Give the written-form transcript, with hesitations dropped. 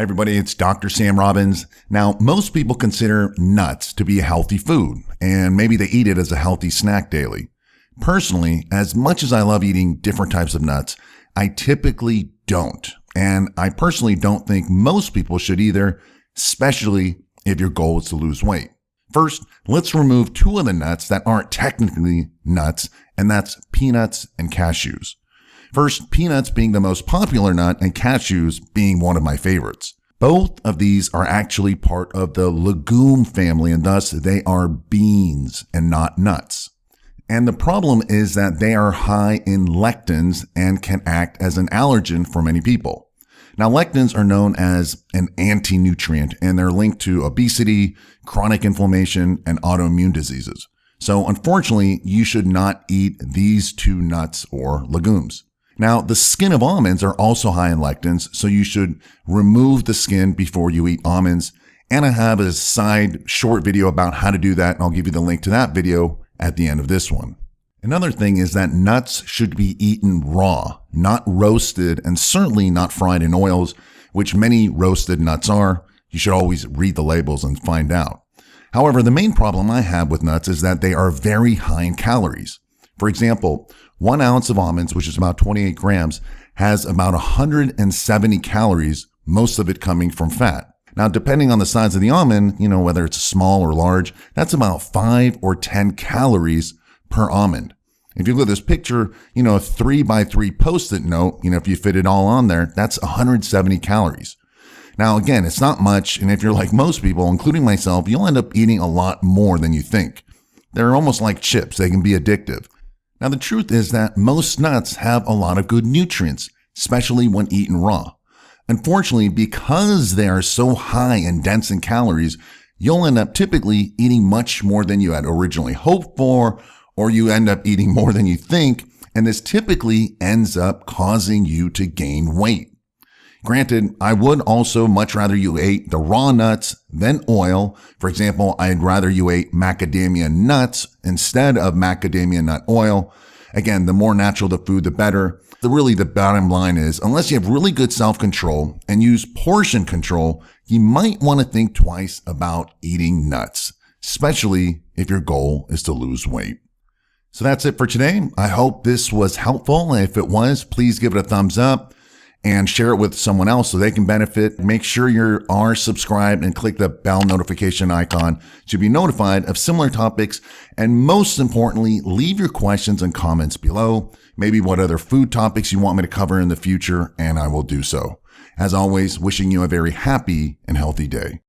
Hey everybody, it's Dr. Sam Robbins. Now, most people consider nuts to be a healthy food, and maybe they eat it as a healthy snack daily. Personally, as much as I love eating different types of nuts, I typically don't. And I personally don't think most people should either, especially if your goal is to lose weight. First, let's remove two of the nuts that aren't technically nuts, and that's peanuts and cashews. First, peanuts being the most popular nut and cashews being one of my favorites. Both of these are actually part of the legume family, and thus they are beans and not nuts. And the problem is that they are high in lectins and can act as an allergen for many people. Now, lectins are known as an anti-nutrient, and they're linked to obesity, chronic inflammation, and autoimmune diseases. So unfortunately, you should not eat these two nuts or legumes. Now, the skin of almonds are also high in lectins, so you should remove the skin before you eat almonds. And I have a side short video about how to do that, and I'll give you the link to that video at the end of this one. Another thing is that nuts should be eaten raw, not roasted, and certainly not fried in oils, which many roasted nuts are. You should always read the labels and find out. However, the main problem I have with nuts is that they are very high in calories. For example, 1 ounce of almonds, which is about 28 grams, has about 170 calories, most of it coming from fat. Now, depending on the size of the almond, whether it's small or large, that's about 5 or 10 calories per almond. If you look at this picture, a 3x3 Post-it note, if you fit it all on there, that's 170 calories. Now, again, it's not much. And if you're like most people, including myself, you'll end up eating a lot more than you think. They're almost like chips. They can be addictive. Now, the truth is that most nuts have a lot of good nutrients, especially when eaten raw. Unfortunately, because they are so high and dense in calories, you'll end up typically eating much more than you had originally hoped for, or you end up eating more than you think, and this typically ends up causing you to gain weight. Granted, I would also much rather you ate the raw nuts than oil. For example, I'd rather you ate macadamia nuts instead of macadamia nut oil. Again, the more natural the food, the better. The bottom line is, unless you have really good self-control and use portion control, you might want to think twice about eating nuts, especially if your goal is to lose weight. So that's it for today. I hope this was helpful. If it was, please give it a thumbs up and share it with someone else so they can benefit. Make sure you are subscribed and click the bell notification icon to be notified of similar topics. And most importantly, leave your questions and comments below. Maybe what other food topics you want me to cover in the future, and I will do so. As always, wishing you a very happy and healthy day.